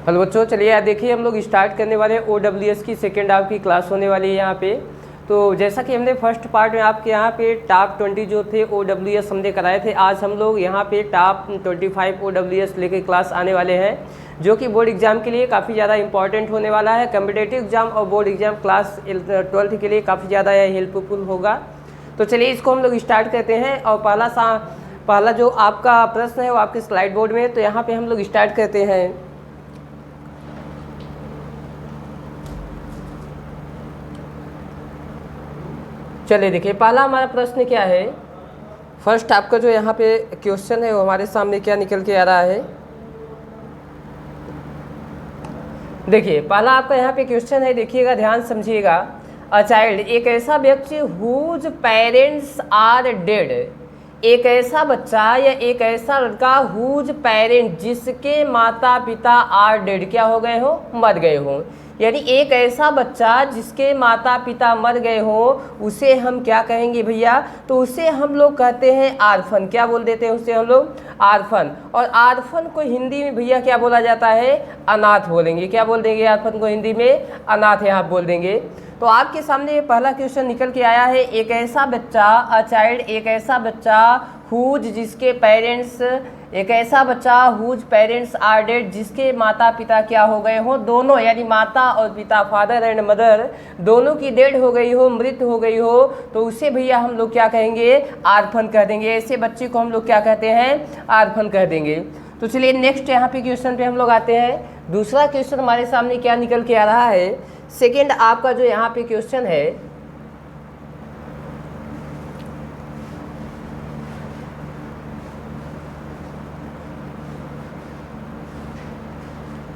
Hello बच्चों, चलिए यार देखिए हम लोग स्टार्ट करने वाले हैं OWS की सेकेंड हाफ की क्लास होने वाली है यहाँ पे। तो जैसा कि हमने फर्स्ट पार्ट में आपके यहाँ पे टॉप 20 जो थे OWS हमने कराए थे, आज हम लोग यहाँ पे टॉप 25 OWS लेके क्लास आने वाले हैं, जो कि बोर्ड एग्जाम के लिए काफ़ी ज़्यादा इंपॉर्टेंट होने वाला है। कम्पिटेटिव एग्जाम और बोर्ड एग्जाम क्लास 12th के लिए काफ़ी ज़्यादा हेल्पफुल होगा। तो चलिए इसको हम लोग स्टार्ट करते हैं। और पहला जो आपका प्रश्न है वो आपके स्लाइड बोर्ड में, तो यहाँ पर हम लोग स्टार्ट करते हैं। चलिए देखिए पहला हमारा प्रश्न क्या है। फर्स्ट आपका जो यहाँ पे क्वेश्चन है वो हमारे सामने क्या निकल के आ रहा है। देखिए पहला आपका यहाँ पे क्वेश्चन है, देखिएगा ध्यान समझिएगा। अ चाइल्ड, एक ऐसा व्यक्ति हुज पेरेंट्स आर डेड, एक ऐसा बच्चा या एक ऐसा लड़का हुज पेरेंट जिसके माता पिता आर डेड, क्या हो गए हो, मर गए हो। यानी एक ऐसा बच्चा जिसके माता पिता मर गए हो उसे हम क्या कहेंगे भैया, तो उसे हम लोग कहते हैं आर्फन। क्या बोल देते हैं उसे हम लोग, आर्फन। और आर्फन को हिंदी में भैया क्या बोला जाता है, अनाथ बोलेंगे। क्या बोल देंगे आर्फन को हिंदी में, अनाथ यहाँ बोल देंगे। तो आपके सामने ये पहला क्वेश्चन निकल के आया है, एक ऐसा बच्चा, अ चाइल्ड, एक ऐसा बच्चा हुज जिसके पेरेंट्स, एक ऐसा बच्चा हुज पेरेंट्स आर डेड जिसके माता पिता क्या हो गए हो, दोनों, यानी माता और पिता, फादर एंड मदर, दोनों की डेड हो गई हो, मृत हो गई हो, तो उसे भैया हम लोग क्या कहेंगे, आर्फन कह देंगे। ऐसे बच्चे को हम लोग क्या कहते हैं, आर्फन कह देंगे। तो चलिए नेक्स्ट यहाँ पे क्वेश्चन पे हम लोग आते हैं। दूसरा क्वेश्चन हमारे सामने क्या निकल के आ रहा है। सेकेंड आपका जो यहाँ पे क्वेश्चन है,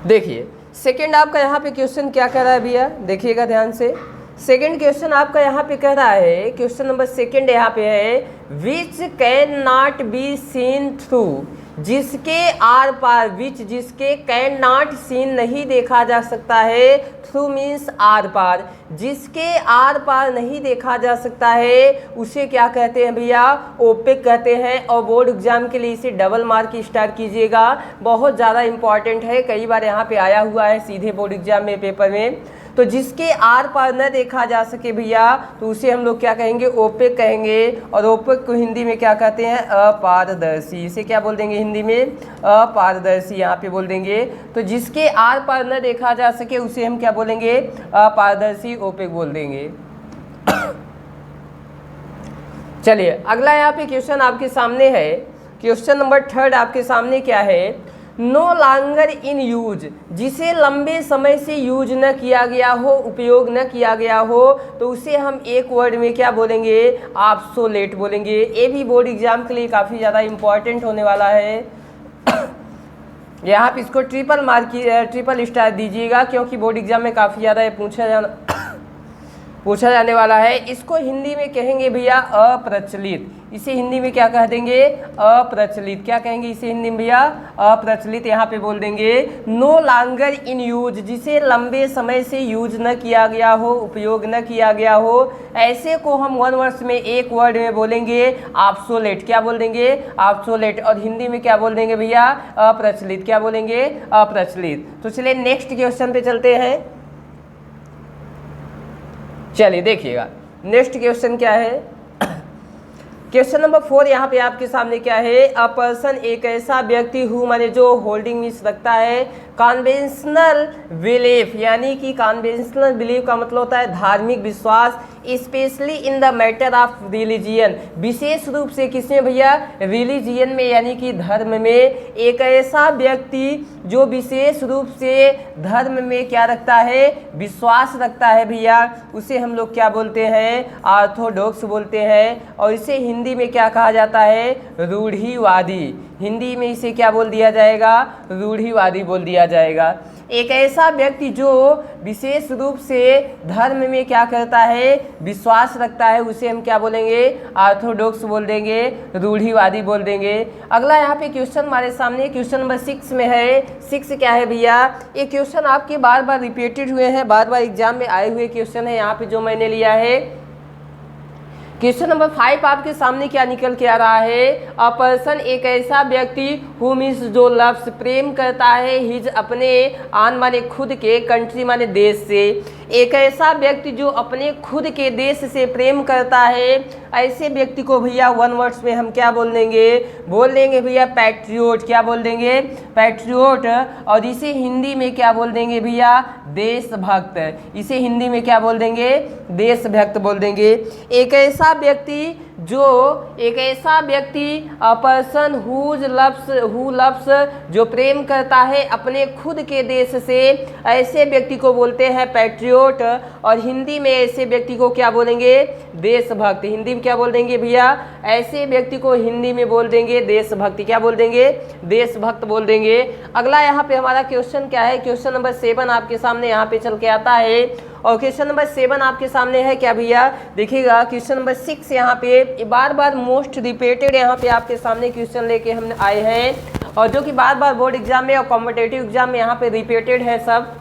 देखिए सेकंड आपका यहाँ पे क्वेश्चन क्या कह रहा है भैया, देखिएगा ध्यान से। सेकंड क्वेश्चन आपका यहाँ पे कह रहा है, क्वेश्चन नंबर सेकंड यहाँ पे है, which can not be seen through, जिसके आर पार, विच जिसके कैन नॉट सीन नहीं देखा जा सकता है, थ्रू मीन्स आर पार, जिसके आर पार नहीं देखा जा सकता है उसे क्या कहते हैं भैया, ओपेक कहते हैं। और बोर्ड एग्जाम के लिए इसे डबल मार्क स्टार कीजिएगा, बहुत ज़्यादा इंपॉर्टेंट है, कई बार यहाँ पे आया हुआ है सीधे बोर्ड एग्जाम में पेपर में। तो जिसके आर पार न देखा जा सके भैया तो उसे हम लोग क्या कहेंगे, ओपेक कहेंगे। और ओपेक को हिंदी में क्या कहते हैं, अपारदर्शी। इसे क्या बोल देंगे हिंदी में, अपारदर्शी यहाँ पे बोल देंगे। तो जिसके आर पार न देखा जा सके उसे हम क्या बोलेंगे, अपारदर्शी, ओपेक बोल देंगे। चलिए अगला यहाँ पे क्वेश्चन आपके सामने है, क्वेश्चन नंबर थर्ड आपके सामने क्या है, नो लॉन्गर इन यूज, जिसे लंबे समय से यूज न किया गया हो, उपयोग न किया गया हो, तो उसे हम एक वर्ड में क्या बोलेंगे, ऑब्सोलेट बोलेंगे। ये भी बोर्ड एग्जाम के लिए काफ़ी ज़्यादा इंपॉर्टेंट होने वाला है। यहाँ पे इसको ट्रिपल स्टार दीजिएगा, क्योंकि बोर्ड एग्जाम में काफ़ी ज़्यादा पूछा जाने वाला है। इसको हिंदी में कहेंगे भैया अप्रचलित। इसे हिंदी में क्या कह देंगे, अप्रचलित। क्या कहेंगे इसे हिंदी में भैया, अप्रचलित यहाँ पे बोल देंगे। नो लॉन्गर इन यूज, जिसे लंबे समय से यूज न किया गया हो, उपयोग न किया गया हो, ऐसे को हम वन वर्ड में, एक वर्ड में बोलेंगे ऑब्सोलेट। क्या बोल देंगे, ऑब्सोलेट। और हिंदी में क्या बोल देंगे भैया, अप्रचलित। क्या बोलेंगे, अप्रचलित। तो चलिए नेक्स्ट क्वेश्चन पे चलते हैं। चलिए देखिएगा नेक्स्ट क्वेश्चन क्या है। क्वेश्चन नंबर 4 यहाँ पे आपके सामने क्या है, अ पर्सन, एक ऐसा व्यक्ति हु माने जो होल्डिंग मीन्स रखता है कन्वेंशनल बिलीफ, यानी कि कन्वेंशनल बिलीफ का मतलब होता है धार्मिक विश्वास, specially in the matter of religion, विशेष रूप से किसमें भैया, रिलीजियन में, यानी कि धर्म में। एक ऐसा व्यक्ति जो विशेष रूप से धर्म में क्या रखता है, विश्वास रखता है भैया, उसे हम लोग क्या बोलते हैं, ऑर्थोडॉक्स बोलते हैं। और इसे हिंदी में क्या कहा जाता है, रूढ़िवादी। हिंदी में इसे क्या बोल दिया जाएगा, रूढ़िवादी बोल दिया जाएगा। एक ऐसा व्यक्ति जो विशेष रूप से धर्म में क्या करता है, विश्वास रखता है, उसे हम क्या बोलेंगे, ऑर्थोडॉक्स बोल देंगे, रूढ़िवादी बोल देंगे। अगला यहाँ पे क्वेश्चन हमारे सामने क्वेश्चन नंबर 6 में है। 6 क्या है भैया, ये क्वेश्चन आपके बार बार रिपीटेड हुए हैं, बार बार एग्जाम में आए हुए क्वेश्चन है यहाँ पे जो मैंने लिया है। क्वेश्चन नंबर 5 आपके सामने क्या निकल के आ रहा है? अ पर्सन एक ऐसा व्यक्ति हु मीन्स जो लव्स प्रेम करता है, हिज अपने आन माने खुद के, कंट्री माने देश से, एक ऐसा व्यक्ति जो अपने खुद के देश से प्रेम करता है, ऐसे व्यक्ति को भैया वन वर्ड्स में हम क्या बोल देंगे भैया पैट्रियोट। क्या बोल देंगे? पैट्रियोट। और इसे हिंदी में क्या बोल देंगे भैया? देशभक्त। इसे हिंदी में क्या बोल देंगे? देशभक्त बोल देंगे। एक ऐसा व्यक्ति अ पर्सन हु लव्स जो प्रेम करता है अपने खुद के देश से, ऐसे व्यक्ति को बोलते हैं पैट्रियोट। और हिंदी में ऐसे व्यक्ति को क्या बोलेंगे? देशभक्त। हिंदी में क्या बोल देंगे भैया? ऐसे व्यक्ति को हिंदी में बोल देंगे देशभक्ति। क्या बोल देंगे? देशभक्त बोल देंगे। अगला यहाँ पे हमारा क्वेश्चन क्या है? क्वेश्चन नंबर 7 आपके सामने यहाँ पे चल के आता है। और क्वेश्चन नंबर 7 आपके सामने है क्या भैया? देखिएगा क्वेश्चन नंबर 6 यहाँ पे बार बार मोस्ट रिपीटेड यहाँ पे आपके सामने क्वेश्चन लेके हम आए हैं, और जो कि बार बार बोर्ड एग्जाम में और कॉम्पिटेटिव एग्जाम में यहाँ पे रिपीटेड है सब।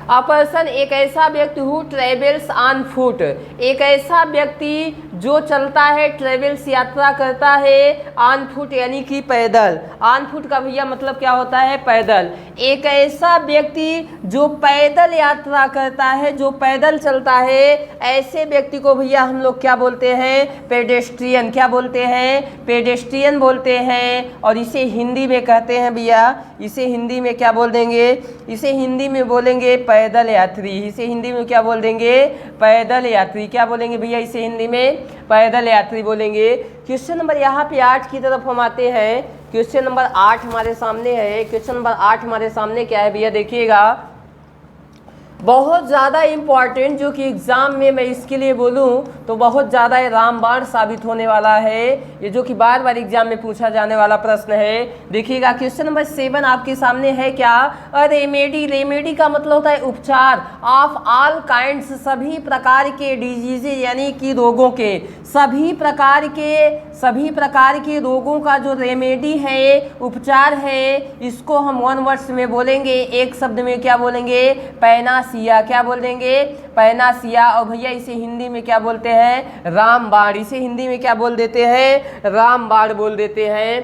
अ पर्सन एक ऐसा व्यक्ति हु ट्रेवल्स ऑन फुट, एक ऐसा व्यक्ति जो चलता है, ट्रेवल्स यात्रा करता है, ऑन फुट यानी कि पैदल। ऑन फुट का भैया मतलब क्या होता है? पैदल। एक ऐसा व्यक्ति जो पैदल यात्रा करता है, जो पैदल चलता है, ऐसे व्यक्ति को भैया हम लोग क्या बोलते हैं? पेडेस्ट्रियन। क्या बोलते हैं? पेडेस्ट्रियन बोलते हैं। और इसे हिंदी में कहते हैं भैया, इसे हिंदी में क्या बोल देंगे? इसे हिंदी में बोलेंगे पैदल यात्री। इसे हिंदी में क्या बोल देंगे? पैदल यात्री। क्या बोलेंगे भैया? इसे हिंदी में पैदल यात्री बोलेंगे। क्वेश्चन नंबर यहाँ पे 8 की तरफ हम आते हैं। क्वेश्चन नंबर 8 हमारे सामने है। क्वेश्चन नंबर 8 हमारे सामने क्या है भैया? देखिएगा, बहुत ज़्यादा इम्पॉर्टेंट, जो कि एग्ज़ाम में मैं इसके लिए बोलूँ तो बहुत ज़्यादा रामबाण साबित होने वाला है, ये जो कि बार बार एग्जाम में पूछा जाने वाला प्रश्न है। देखिएगा क्वेश्चन नंबर 7 आपके सामने है क्या? A remedy. रेमेडी का मतलब होता है उपचार। ऑफ ऑल काइंड्स, सभी प्रकार के डिजीज यानी कि रोगों के, सभी प्रकार के रोगों का जो रेमेडी है, उपचार है, इसको हम वन वर्ड्स में बोलेंगे, एक शब्द में क्या बोलेंगे? पैनासिया। क्या बोल देंगे? पैनासिया। और भैया इसे हिंदी में क्या बोलते हैं? रामबाण। इसे हिंदी में क्या बोल देते हैं? रामबाण बोल देते हैं।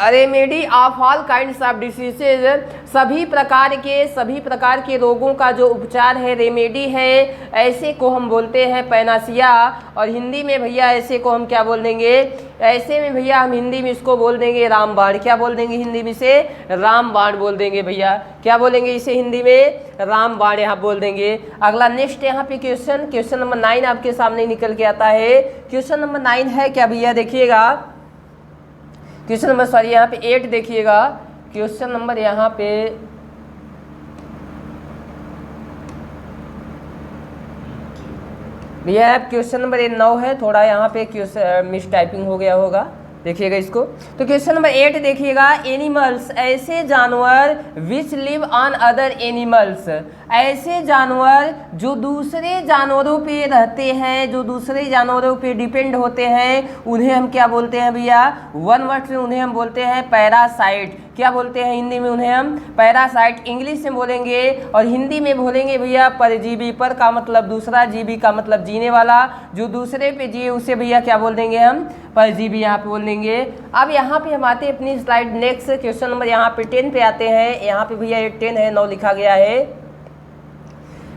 Remedy of all kinds of diseases, सभी प्रकार के रोगों का जो उपचार है, रेमेडी है, ऐसे को हम बोलते हैं पैनासिया। और हिंदी में भैया ऐसे को हम क्या बोल देंगे? ऐसे में भैया हम हिंदी में इसको बोल देंगे रामबाण। क्या बोल देंगे हिंदी में? से रामबाण बोल देंगे भैया। क्या बोलेंगे इसे हिंदी में? रामबाण यहाँ बोल देंगे। अगला नेक्स्ट यहाँ पे क्वेश्चन नंबर 9 आपके सामने निकल के आता है। क्वेश्चन नंबर 9 है क्या भैया? देखिएगा क्वेश्चन नंबर यहाँ पे 8 देखिएगा। क्वेश्चन नंबर यहाँ पे भैया क्वेश्चन नंबर 9 है, थोड़ा यहाँ पे मिस टाइपिंग हो गया होगा, देखिएगा इसको। तो क्वेश्चन नंबर 8 देखिएगा, एनिमल्स, ऐसे जानवर which live on other animals, ऐसे जानवर जो दूसरे जानवरों पे रहते हैं, जो दूसरे जानवरों पे डिपेंड होते हैं, उन्हें हम क्या बोलते हैं भैया? वन वर्ड में उन्हें हम बोलते हैं पैरासाइट। क्या बोलते हैं हिंदी में उन्हें? हम पैरासाइट। इंग्लिश में बोलेंगे और हिंदी में बोलेंगे भैया परजीवी। पर का मतलब दूसरा, जीवी का मतलब जीने वाला, जो दूसरे पे जिए उसे भैया क्या बोल देंगे? हम परजीवी यहाँ पे बोल देंगे। अब यहाँ पे हम आते हैं अपनी स्लाइड नेक्स्ट क्वेश्चन नंबर यहाँ पे 10 पे आते हैं। यहाँ पे भैया 10 है, 9 लिखा गया है।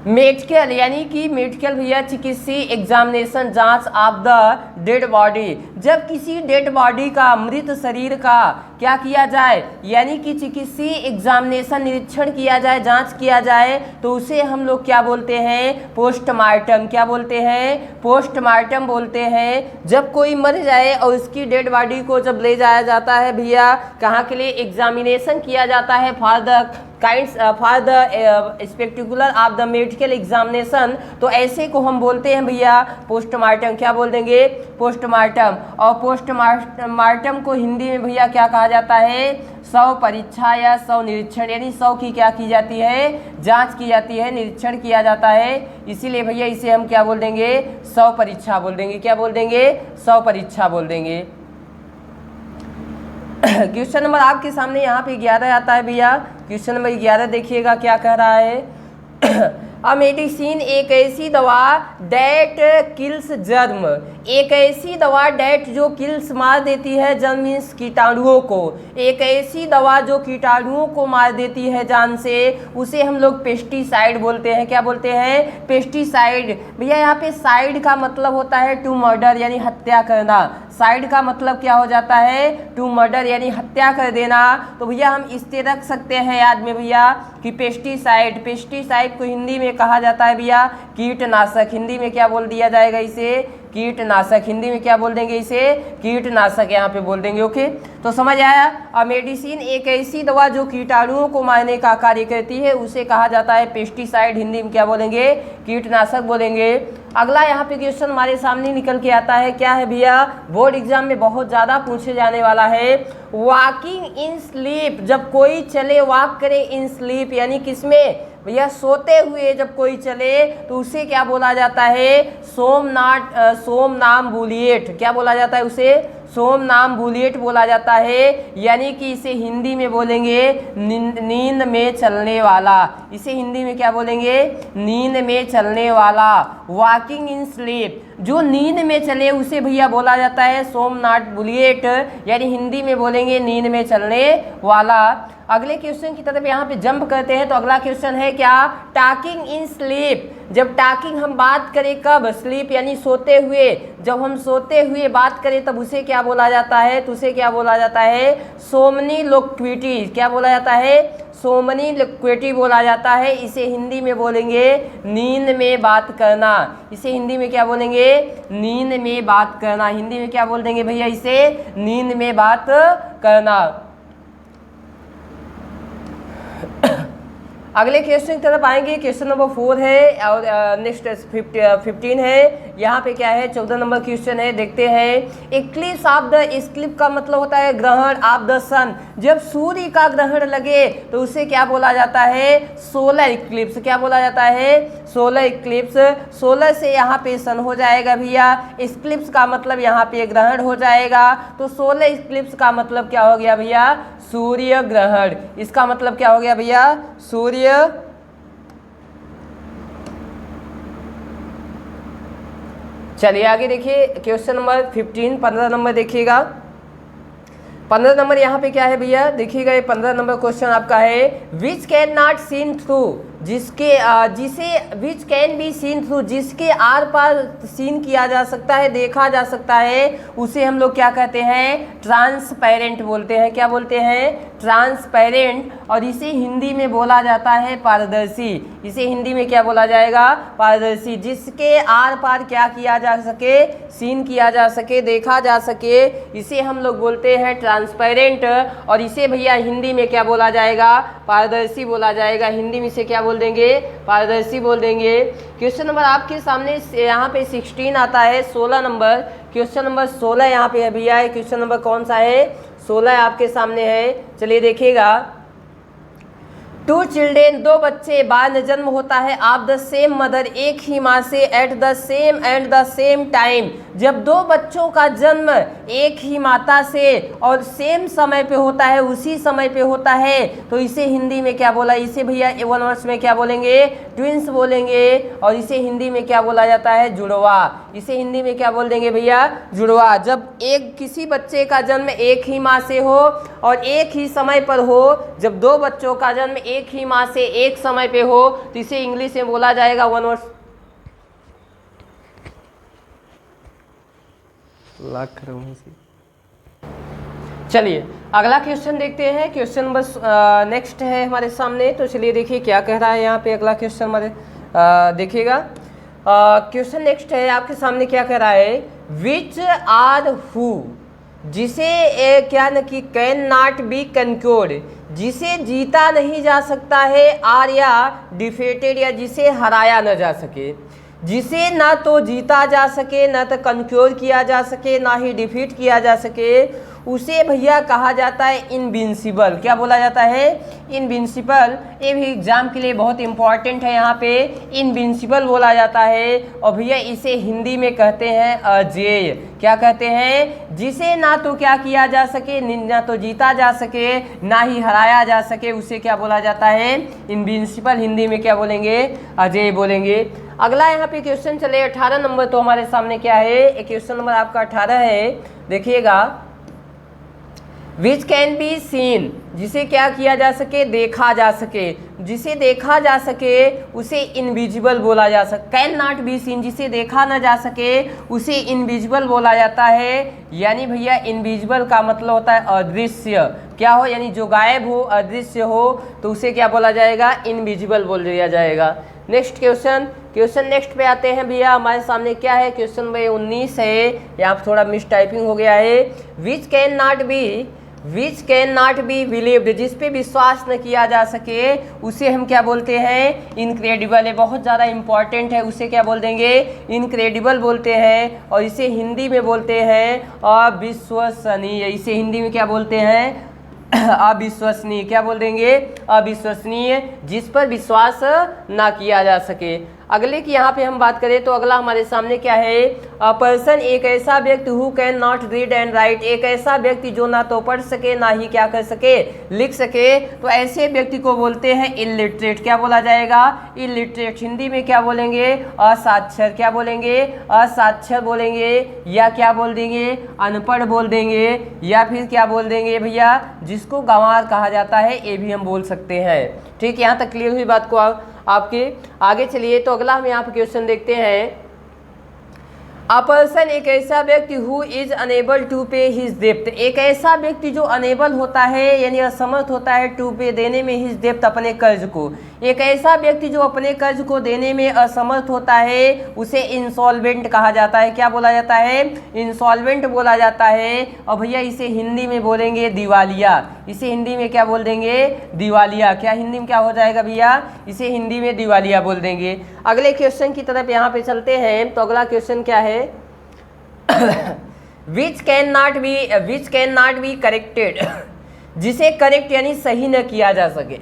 मेडिकल यानी कि मेडिकल भैया चिकित्सीय एग्जामिनेशन, जांच ऑफ द डेड बॉडी, जब किसी डेड बॉडी का, मृत शरीर का क्या किया जाए, यानी कि चिकित्सीय एग्जामिनेशन, निरीक्षण किया जाए, जांच किया जाए, तो उसे हम लोग क्या बोलते हैं? पोस्टमार्टम। क्या बोलते हैं? पोस्टमार्टम बोलते हैं। जब कोई मर जाए और उसकी डेड बॉडी को जब ले जाया जाता है भैया, कहाँ के लिए? एग्जामिनेशन किया जाता है for the spectacular of the medical examination, तो ऐसे को हम बोलते हैं भैया पोस्टमार्टम। क्या बोल देंगे? पोस्टमार्टम। और पोस्टमार्टम को हिंदी में भैया क्या कहा जाता है? शव परीक्षा या शव निरीक्षण, यानी शव की क्या की जाती है? जांच की जाती है, निरीक्षण किया जाता है, इसीलिए भैया इसे हम क्या बोल देंगे? शव परीक्षा बोल देंगे। क्या बोल देंगे? शव परीक्षा बोल देंगे। क्वेश्चन नंबर आपके सामने यहाँ पे 11 आता है भैया। क्वेश्चन नंबर 11 देखिएगा क्या कह रहा है। अ मेडिसिन एक ऐसी दवा डेट किल्स जर्म, एक ऐसी दवा डेट जो किल्स मार देती है, जर्म मीन्स कीटाणुओं को, एक ऐसी दवा जो कीटाणुओं को मार देती है जान से, उसे हम लोग पेस्टिसाइड बोलते हैं। क्या बोलते हैं? पेस्टिसाइड। भैया यहाँ पे साइड का मतलब होता है टू मर्डर यानी हत्या करना। साइड का मतलब क्या हो जाता है? टू मर्डर यानी हत्या कर देना। तो भैया हम इससे रख सकते हैं याद में भैया कि पेस्टिसाइड, पेस्टिसाइड को हिंदी में कहा जाता है भैया कीटनाशक। हिंदी में क्या बोल दिया जाएगा इसे? कीटनाशक। हिंदी में क्या बोल देंगे इसे? कीटनाशक यहाँ पे बोल देंगे। ओके, तो समझ आया। अब मेडिसिन एक ऐसी दवा जो कीटाणुओं को मारने का कार्य करती है, उसे कहा जाता है पेस्टिसाइड। हिंदी में क्या बोलेंगे? कीटनाशक बोलेंगे। अगला यहाँ पे क्वेश्चन हमारे सामने निकल के आता है, क्या है भैया? बोर्ड एग्जाम में बहुत ज़्यादा पूछे जाने वाला है। वॉकिंग इन स्लीप, जब कोई चले, वॉक करे इन स्लीप यानी किसमें भैया? सोते हुए जब कोई चले तो उसे क्या बोला जाता है? सोमनाम्बुलिएट। क्या बोला जाता है उसे? सोमनाम्बुलिएट बोला जाता है। यानी कि इसे हिंदी में बोलेंगे नींद में चलने वाला। इसे हिंदी में क्या बोलेंगे? नींद में चलने वाला। वॉकिंग इन स्लीप, जो नींद में चले उसे भैया बोला जाता है सोमनाम्बुलिएट, यानी हिंदी में बोलेंगे नींद में चलने वाला। अगले क्वेश्चन की तरफ यहाँ पे जंप करते हैं। तो अगला क्वेश्चन है क्या? Talking in sleep. जब टॉकिंग हम बात करें कब? स्लीप यानी सोते हुए। जब हम सोते हुए बात करें तब उसे क्या बोला जाता है? तो उसे क्या बोला जाता है? सोमनिलोक्विटी। क्या बोला जाता है? सोमनिलोक्विटी बोला जाता है। इसे हिंदी में बोलेंगे नींद में बात करना। इसे हिंदी में क्या बोलेंगे? नींद में बात करना। हिंदी में क्या बोल देंगे भैया इसे? नींद में बात करना। अगले क्वेश्चन की तरफ आएंगे। क्वेश्चन नंबर 4 है और नेक्स्ट 15 है। यहाँ पे क्या है? 14 नंबर क्वेश्चन है, देखते हैं। इक्लिप्स ऑफ द, इक्लिप्स का मतलब होता है ग्रहण ऑफ द सन। जब सूर्य का ग्रहण लगे तो उसे क्या बोला जाता है? Solar Eclipse. क्या बोला जाता है? Solar Eclipse. सोलर से यहाँ पे सन हो जाएगा भैया। इक्लिप्स का मतलब यहाँ पे ग्रहण हो जाएगा। तो सोलर इक्लिप्स का मतलब क्या हो गया भैया? सूर्य ग्रहण। इसका मतलब क्या हो गया भैया? सूर्य। चलिए आगे देखिए क्वेश्चन नंबर 15, 15 नंबर देखिएगा। 15 नंबर यहाँ पे क्या है भैया? देखिएगा ये 15 नंबर क्वेश्चन आपका है। Which can not seen through, जिसे which can be seen through, जिसके आर पार सीन किया जा सकता है, देखा जा सकता है, उसे हम लोग क्या कहते हैं? ट्रांसपेरेंट बोलते हैं। क्या बोलते हैं? ट्रांसपेरेंट। और इसे हिंदी में बोला जाता है पारदर्शी। इसे हिंदी में क्या बोला जाएगा? पारदर्शी। जिसके आर पार क्या किया जा सके? सीन किया जा सके, देखा जा सके, इसे हम लोग बोलते हैं ट्रांसपेरेंट। और इसे भैया हिंदी में क्या बोला जाएगा? पारदर्शी बोला जाएगा। हिंदी में इसे क्या बोल देंगे? पारदर्शी बोल देंगे। क्वेश्चन नंबर आपके सामने यहाँ पे 16 आता है। 16 नंबर, क्वेश्चन नंबर 16 यहाँ पे है भैया। क्वेश्चन नंबर कौन सा है? 16 आपके सामने है। चलिए देखिएगा। 2 चिल्ड्रेन, 2 बच्चे, बाद जन्म होता है ऑफ द सेम मदर, एक ही माँ से, at the same and the same time. जब 2 बच्चों का जन्म एक ही माता से और सेम समय पे होता है, उसी समय पे होता है, तो इसे हिंदी में क्या बोला? इसे भैया वन वर्ड्स में क्या बोलेंगे? ट्विंस बोलेंगे। और इसे हिंदी में क्या बोला जाता है? जुड़वा। इसे हिंदी में क्या बोल देंगे भैया? जुड़वा। जब एक किसी बच्चे का जन्म एक ही माँ से हो और एक ही समय पर हो, जब 2 बच्चों का जन्म एक ही माँ से एक समय पे हो, तो इसे इंग्लिश में बोला जाएगा वन वर्ड। चलिए अगला क्वेश्चन देखते हैं। क्वेश्चन बस नेक्स्ट है हमारे सामने। तो चलिए देखिए क्या कह रहा है यहाँ पे अगला क्वेश्चन हमारे देखिएगा। क्वेश्चन नेक्स्ट है आपके सामने, क्या कह रहा है? विच आर हु, जिसे क्या न कि कैन नॉट बी कंक्योर्ड, जिसे जीता नहीं जा सकता है, आर या डिफेटेड, या जिसे हराया न जा सके। जिसे ना तो जीता जा सके, ना तो कंक्योर किया जा सके, ना ही डिफीट किया जा सके, उसे भैया कहा जाता है इनविंसिबल। क्या बोला जाता है? इनविंसिबल। ये भी एग्जाम के लिए बहुत इंपॉर्टेंट है, यहाँ पे इनविंसिबल बोला जाता है। और भैया इसे हिंदी में कहते हैं अजेय। क्या कहते हैं? जिसे ना तो क्या किया जा सके, ना तो जीता जा सके, ना ही हराया जा सके, उसे क्या बोला जाता है? इनविंसिबल। हिंदी में क्या बोलेंगे? अजेय बोलेंगे। अगला यहाँ पे क्वेश्चन चले 18 नंबर, तो हमारे सामने क्या है? क्वेश्चन नंबर आपका 18 है, देखिएगा। विच कैन बी सीन, जिसे क्या किया जा सके? देखा जा सके। जिसे देखा जा सके उसे इनविजिबल बोला जा सकता। कैन नॉट बी सीन, जिसे देखा ना जा सके उसे इनविजिबल बोला जाता है। यानी भैया इनविजिबल का मतलब होता है अदृश्य। क्या हो? यानी जो गायब हो, अदृश्य हो, तो उसे क्या बोला जाएगा? इनविजिबल बोल दिया जाएगा। नेक्स्ट क्वेश्चन नेक्स्ट पे आते हैं भैया। हमारे सामने क्या है? क्वेश्चन नंबर 19 है, यहाँ पर थोड़ा मिस टाइपिंग हो गया है। Which can not be believed, जिस पे विश्वास न किया जा सके उसे हम क्या बोलते हैं? इनक्रेडिबल। है बहुत ज़्यादा इंपॉर्टेंट है, उसे क्या बोल देंगे? इनक्रेडिबल बोलते हैं। और इसे हिंदी में बोलते हैं अविश्वसनीय। इसे हिंदी में क्या बोलते हैं? अविश्वसनीय। क्या बोल देंगे? अविश्वसनीय, जिस पर विश्वास ना किया जा सके। अगले की यहाँ पे हम बात करें तो अगला हमारे सामने क्या है? अ पर्सन, एक ऐसा व्यक्ति who can not read and right, एक ऐसा व्यक्ति जो ना तो पढ़ सके ना ही क्या कर सके? लिख सके। तो ऐसे व्यक्ति को बोलते हैं इलिटरेट। क्या बोला जाएगा? इलिटरेट। हिंदी में क्या बोलेंगे? असाक्षर। क्या बोलेंगे? असाक्षर बोलेंगे। या क्या बोल देंगे? अनपढ़ बोल देंगे। या फिर क्या बोल देंगे भैया? जिसको गंवार कहा जाता है, ये भी हम बोल सकते हैं। ठीक, यहाँ तक क्लियर हुई बात को आपके? आगे चलिए, तो अगला हम यहाँ पे क्वेश्चन देखते हैं। अ पर्सन, एक ऐसा व्यक्ति हु इज अनेबल टू पे हिज डेप्ट, एक ऐसा व्यक्ति जो अनेबल होता है यानी असमर्थ होता है टू पे, देने में हिज डेप्ट, अपने कर्ज को। एक ऐसा व्यक्ति जो अपने कर्ज को देने में असमर्थ होता है उसे इंसॉल्वेंट कहा जाता है। क्या बोला जाता है? इंसॉल्वेंट बोला जाता है। और भैया इसे हिंदी में बोलेंगे दिवालिया। इसे हिंदी में क्या बोल देंगे? दिवालिया। क्या हिंदी में क्या हो जाएगा भैया? इसे हिंदी में दिवालिया बोल देंगे। अगले क्वेश्चन की तरफ यहाँ पे चलते हैं। तो अगला क्वेश्चन क्या है? Which can not be corrected, जिसे करेक्ट यानी सही न किया जा सके।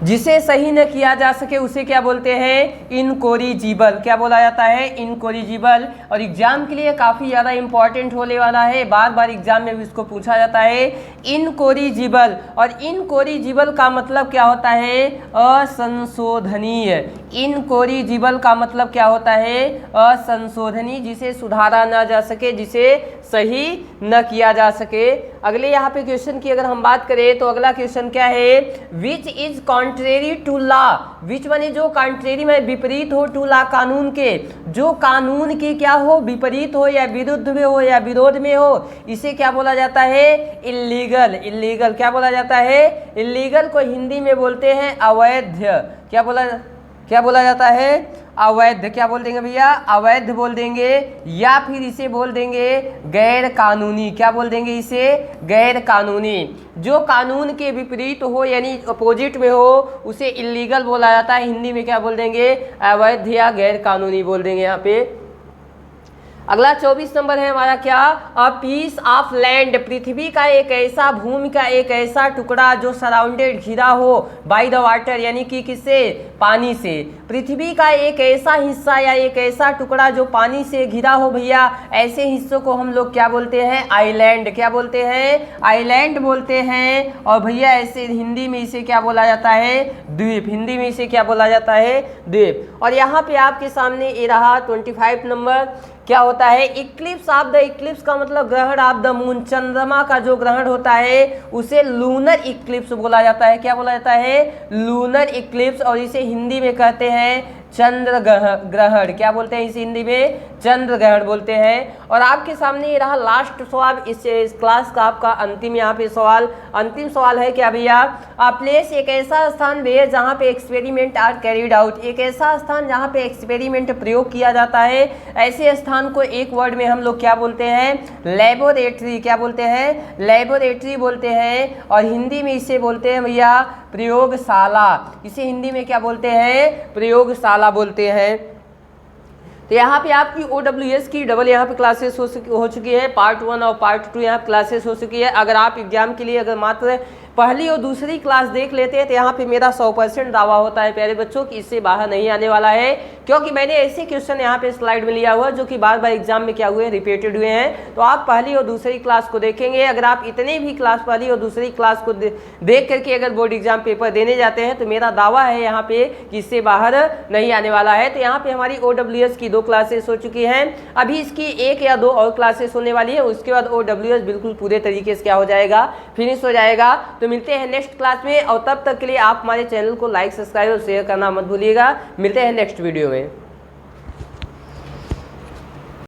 जिसे सही न किया जा सके उसे क्या बोलते हैं? इनकोरिजिबल। क्या बोला जाता है? इनकोरिजिबल। और एग्जाम के लिए काफ़ी ज़्यादा इंपॉर्टेंट होने वाला है, बार बार एग्जाम में भी इसको पूछा जाता है। इनकोरिजिबल। और इनकोरिजिबल का मतलब क्या होता है? असंशोधनीय। इनकोरिजिबल का मतलब क्या होता है? असंशोधनीय, जिसे सुधारा ना जा सके, जिसे सही न किया जा सके। अगले यहाँ पे क्वेश्चन की अगर हम बात करें तो अगला क्वेश्चन क्या है? Which is contrary to law, which माने जो कॉन्ट्रेरी में विपरीत हो, टू लॉ कानून के, जो कानून के क्या हो? विपरीत हो या विरुद्ध में हो या विरोध में हो, इसे क्या बोला जाता है? इल्लीगल। इल्लीगल। क्या बोला जाता है? इल्लीगल को हिंदी में बोलते हैं अवैध। क्या बोला जाता है? अवैध। क्या बोल देंगे भैया? अवैध बोल देंगे। या फिर इसे बोल देंगे गैर कानूनी। क्या बोल देंगे इसे? गैर कानूनी। जो कानून के विपरीत हो यानी अपोजिट में हो उसे इल्लीगल बोला जाता है। हिंदी में क्या बोल देंगे? अवैध या गैर कानूनी बोल देंगे यहाँ पे। अगला 24 नंबर है हमारा क्या? अ पीस ऑफ लैंड, पृथ्वी का एक ऐसा, भूमि का एक ऐसा टुकड़ा जो सराउंडेड, घिरा हो बाय द वाटर, यानी कि किससे? पानी से। पृथ्वी का एक ऐसा हिस्सा या एक ऐसा टुकड़ा जो पानी से घिरा हो भैया, ऐसे हिस्सों को हम लोग क्या बोलते हैं? आइलैंड। क्या बोलते हैं? आइलैंड बोलते हैं। और भैया ऐसे हिंदी में इसे क्या बोला जाता है? द्वीप। हिंदी में इसे क्या बोला जाता है? द्वीप। और यहाँ पे आपके सामने ये रहा 25 नंबर। क्या होता है? इक्लिप्स ऑफ द, इक्लिप्स का मतलब ग्रहण ऑफ द मून, चंद्रमा का जो ग्रहण होता है उसे लूनर इक्लिप्स बोला जाता है। क्या बोला जाता है? Lunar Eclipse. और इसे हिंदी में कहते हैं चंद्र ग्रहण। क्या बोलते हैं इसे हिंदी में? चंद्र ग्रहण बोलते हैं। और आपके सामने ये रहा लास्ट सवाल इस क्लास का, आपका अंतिम यहाँ पे सवाल। अंतिम सवाल है क्या भैया? प्लेस, एक ऐसा स्थान वे जहाँ पे एक्सपेरिमेंट आर कैरिड आउट, एक ऐसा स्थान जहाँ पे एक्सपेरिमेंट प्रयोग किया जाता है, ऐसे स्थान को एक वर्ड में हम लोग क्या बोलते हैं? लेबोरेटरी। क्या बोलते हैं? लेबोरेटरी बोलते हैं। और हिंदी में इसे बोलते हैं भैया प्रयोगशाला। इसे हिंदी में क्या बोलते हैं? प्रयोगशाला बोलते हैं। तो यहाँ पे आपकी OWS की डबल यहाँ पे क्लासेस हो चुकी है, पार्ट 1 और पार्ट 2 यहाँ पे क्लासेस हो चुकी है। अगर आप एग्जाम के लिए अगर मात्र पहली और दूसरी क्लास देख लेते हैं तो यहाँ पे मेरा 100% दावा होता है प्यारे बच्चों कि इससे बाहर नहीं आने वाला है, क्योंकि मैंने ऐसे क्वेश्चन यहाँ पे स्लाइड में लिया हुआ जो कि बार बार एग्जाम में क्या हुए हैं, रिपीटेड हुए हैं। तो आप पहली और दूसरी क्लास को देखेंगे, अगर आप इतने भी क्लास पहली और दूसरी क्लास को देख करके अगर बोर्ड एग्जाम पेपर देने जाते हैं तो मेरा दावा है यहाँ पे कि इससे बाहर नहीं आने वाला है। तो यहाँ पे हमारी OWS की 2 क्लासेस हो चुकी हैं, अभी इसकी 1 या 2 और क्लासेस होने वाली है, उसके बाद OWS बिल्कुल पूरे तरीके से क्या हो जाएगा, फिनिश हो जाएगा। तो मिलते हैं नेक्स्ट क्लास में, और तब तक के लिए आप हमारे चैनल को लाइक, सब्सक्राइब और शेयर करना मत भूलिएगा। मिलते हैं नेक्स्ट वीडियो में।